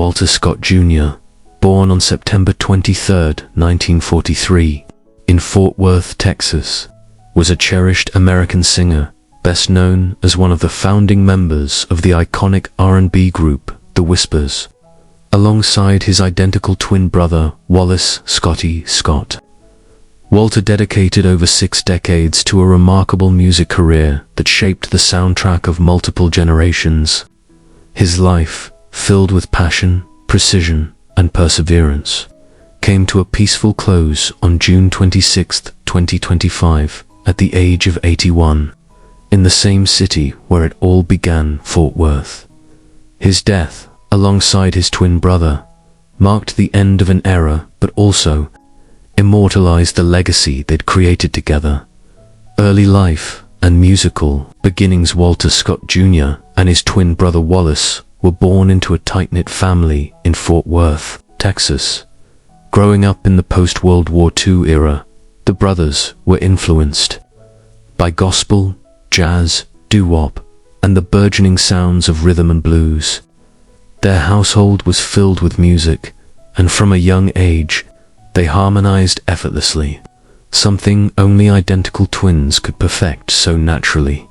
Walter Scott Jr., born on September 23, 1943, in Fort Worth, Texas, was a cherished American singer, best known as one of the founding members of the iconic R&B group, The Whispers, alongside his identical twin brother, Wallace "Scotty" Scott. Walter dedicated over 6 decades to a remarkable music career that shaped the soundtrack of multiple generations. His life, filled with passion, precision, and perseverance, came to a peaceful close on June 26, 2025, at the age of 81, in the same city where it all began, Fort Worth. His death, alongside his twin brother, marked the end of an era but also immortalized the legacy they'd created together. Early life and musical beginnings. Walter Scott Jr. and his twin brother Wallace were born into a tight-knit family in Fort Worth, Texas. Growing up in the post-World War II era, the brothers were influenced by gospel, jazz, doo-wop, and the burgeoning sounds of rhythm and blues. Their household was filled with music, and from a young age, they harmonized effortlessly, something only identical twins could perfect so naturally.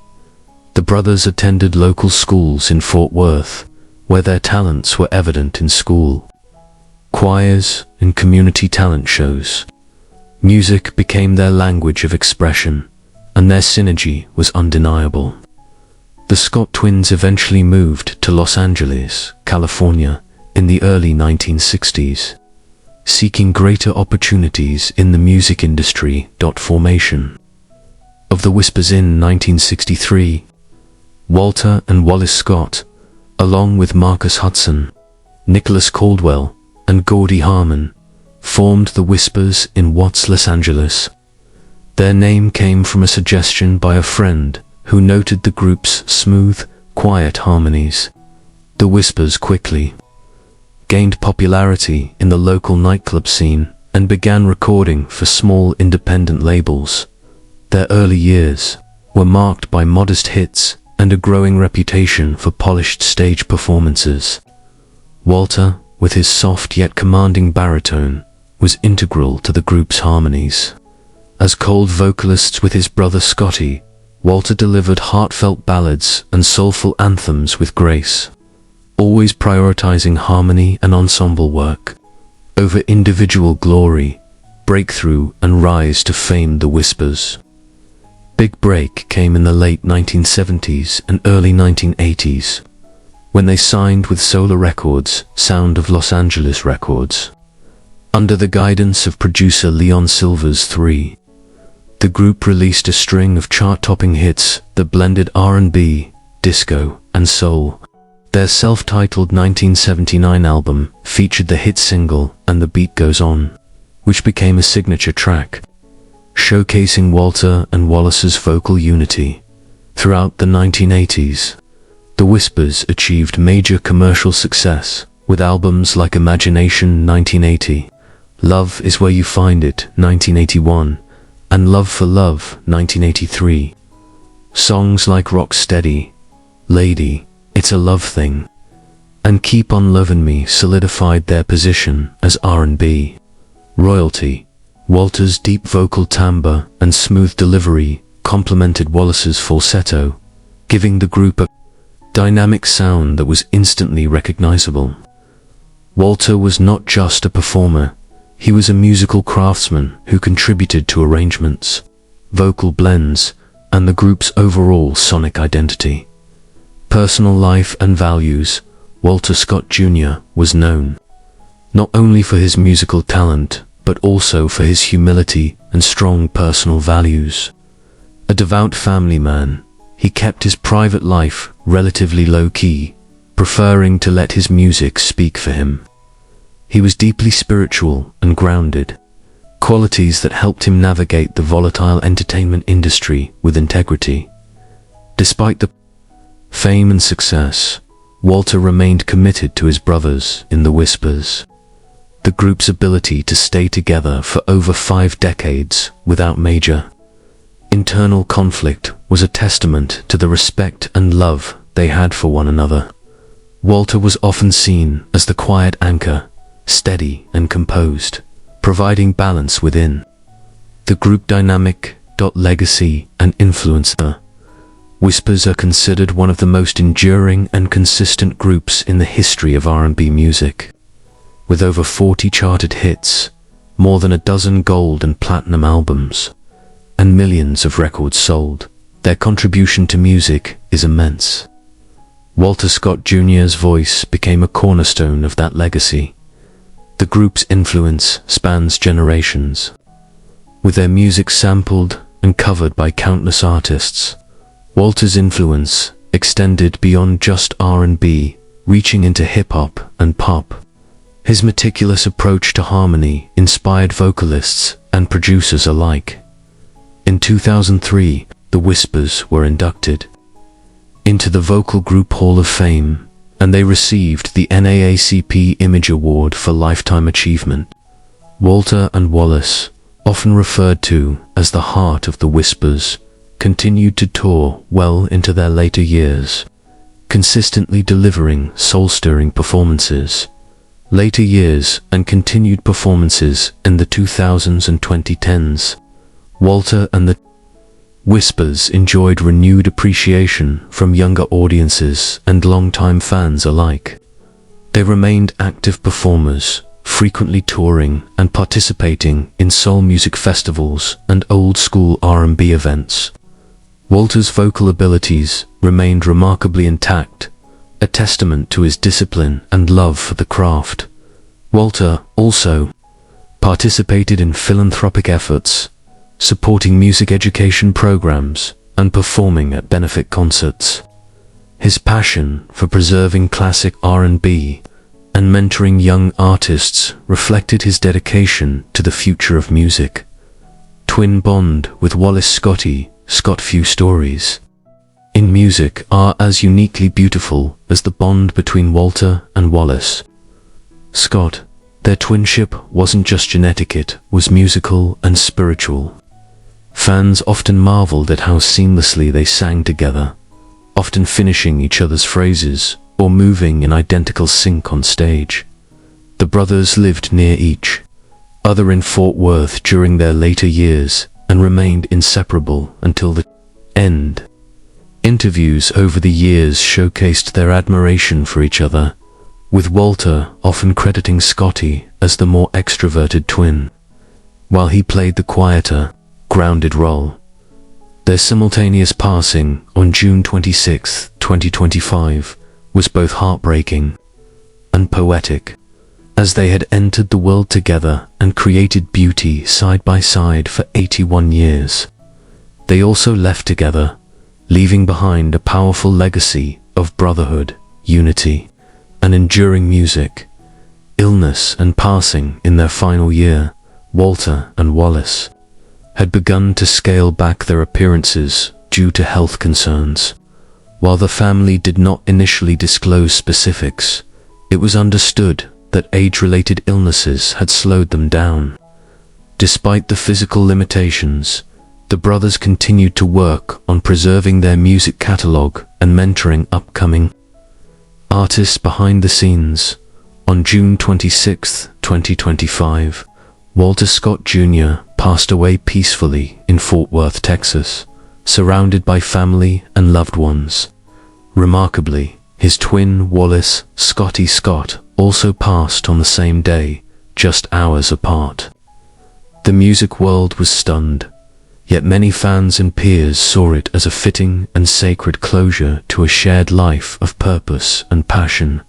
The brothers attended local schools in Fort Worth, where their talents were evident in school, choirs, and community talent shows. Music became their language of expression, and their synergy was undeniable. The Scott twins eventually moved to Los Angeles, California, in the early 1960s, seeking greater opportunities in the music industry. Formation of The Whispers in 1963. Walter and Wallace Scott, along with Marcus Hudson, Nicholas Caldwell, and Gordy Harmon, formed The Whispers in Watts, Los Angeles. Their name came from a suggestion by a friend who noted the group's smooth, quiet harmonies. The Whispers quickly gained popularity in the local nightclub scene and began recording for small independent labels. Their early years were marked by modest hits and a growing reputation for polished stage performances. Walter, with his soft yet commanding baritone, was integral to the group's harmonies. As cold vocalists with his brother Scotty, Walter delivered heartfelt ballads and soulful anthems with grace, always prioritizing harmony and ensemble work over individual glory, breakthrough, and rise to fame. The Whispers' big break came in the late 1970s and early 1980s, when they signed with Solar Records, Sound of Los Angeles Records. Under the guidance of producer Leon Silvers III, the group released a string of chart-topping hits that blended R&B, disco, and soul. Their self-titled 1979 album featured the hit single "And the Beat Goes On," which became a signature track, showcasing Walter and Wallace's vocal unity. Throughout the 1980s, The Whispers achieved major commercial success with albums like Imagination 1980, Love Is Where You Find It 1981, and Love for Love 1983. Songs like Rock Steady, Lady, It's a Love Thing, and Keep On Lovin' Me solidified their position as R&B royalty. Walter's deep vocal timbre and smooth delivery complemented Wallace's falsetto, giving the group a dynamic sound that was instantly recognizable. Walter was not just a performer, he was a musical craftsman who contributed to arrangements, vocal blends, and the group's overall sonic identity. Personal life and values. Walter Scott Jr. was known not only for his musical talent, but also for his humility and strong personal values. A devout family man, he kept his private life relatively low-key, preferring to let his music speak for him. He was deeply spiritual and grounded, qualities that helped him navigate the volatile entertainment industry with integrity. Despite the fame and success, Walter remained committed to his brothers in The Whispers. The group's ability to stay together for over 5 decades without major internal conflict was a testament to the respect and love they had for one another. Walter was often seen as the quiet anchor, steady and composed, providing balance within the group dynamic. Legacy and influence. The Whispers are considered one of the most enduring and consistent groups in the history of R&B music. With over 40 charted hits, more than a dozen gold and platinum albums, and millions of records sold, their contribution to music is immense. Walter Scott Jr.'s voice became a cornerstone of that legacy. The group's influence spans generations, with their music sampled and covered by countless artists. Walter's influence extended beyond just R&B, reaching into hip-hop and pop. His meticulous approach to harmony inspired vocalists and producers alike. In 2003, the Whispers were inducted into the Vocal Group Hall of Fame, and they received the NAACP Image Award for Lifetime Achievement. Walter and Wallace, often referred to as the heart of the Whispers, continued to tour well into their later years, consistently delivering soul-stirring performances. Later years and continued performances in the 2000s and 2010s. Walter and the Whispers enjoyed renewed appreciation from younger audiences and longtime fans alike. They remained active performers, frequently touring and participating in soul music festivals and old-school R&B events. Walter's vocal abilities remained remarkably intact, a testament to his discipline and love for the craft. Walter also participated in philanthropic efforts, supporting music education programs and performing at benefit concerts. His passion for preserving classic R&B and mentoring young artists reflected his dedication to the future of music. Twin bond with Wallace. Scotty. Few stories in music are as uniquely beautiful as the bond between Walter and Wallace Scott. Their twinship wasn't just genetic, it was musical and spiritual. Fans often marveled at how seamlessly they sang together, often finishing each other's phrases or moving in identical sync on stage. The brothers lived near each other in Fort Worth during their later years and remained inseparable until the end. Interviews over the years showcased their admiration for each other, with Walter often crediting Scotty as the more extroverted twin, while he played the quieter, grounded role. Their simultaneous passing on June 26, 2025, was both heartbreaking and poetic, as they had entered the world together and created beauty side by side for 81 years. They also left together, leaving behind a powerful legacy of brotherhood, unity, and enduring music. Illness and passing in their final year, Walter and Wallace had begun to scale back their appearances due to health concerns. While the family did not initially disclose specifics, it was understood that age-related illnesses had slowed them down. Despite the physical limitations, the brothers continued to work on preserving their music catalog and mentoring upcoming artists behind the scenes. On June 26, 2025, Walter Scott Jr. passed away peacefully in Fort Worth, Texas, surrounded by family and loved ones. Remarkably, his twin Wallace, Scotty Scott, also passed on the same day, just hours apart. The music world was stunned, yet many fans and peers saw it as a fitting and sacred closure to a shared life of purpose and passion.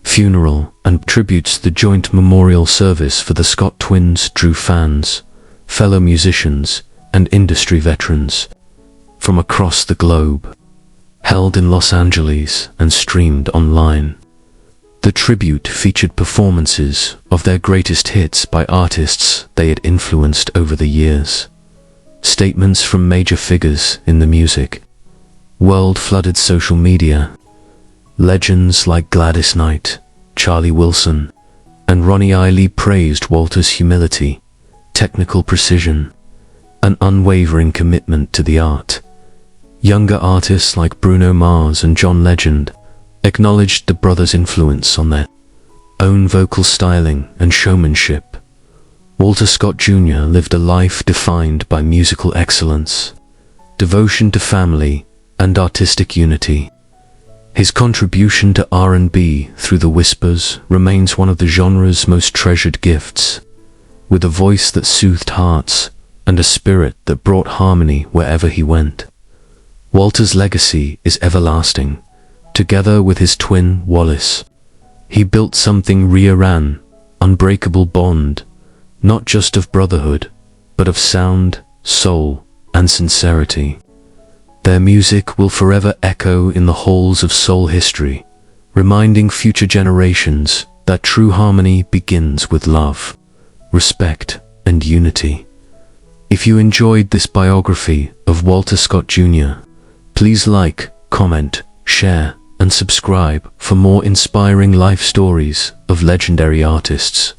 Funeral and tributes. The joint memorial service for the Scott twins drew fans, fellow musicians, and industry veterans from across the globe. Held in Los Angeles and streamed online, the tribute featured performances of their greatest hits by artists they had influenced over the years. Statements from major figures in the music world flooded social media. Legends like Gladys Knight, Charlie Wilson, and Ronnie Isley praised Walter's humility, technical precision, and unwavering commitment to the art. Younger artists like Bruno Mars and John Legend acknowledged the brothers' influence on their own vocal styling and showmanship. Walter Scott Jr. lived a life defined by musical excellence, devotion to family, and artistic unity. His contribution to R&B through the Whispers remains one of the genre's most treasured gifts, with a voice that soothed hearts and a spirit that brought harmony wherever he went. Walter's legacy is everlasting. Together with his twin, Wallace, he built something real, unbreakable bond, not just of brotherhood, but of sound, soul, and sincerity. Their music will forever echo in the halls of soul history, reminding future generations that true harmony begins with love, respect, and unity. If you enjoyed this biography of Walter Scott Jr., please like, comment, share, and subscribe for more inspiring life stories of legendary artists.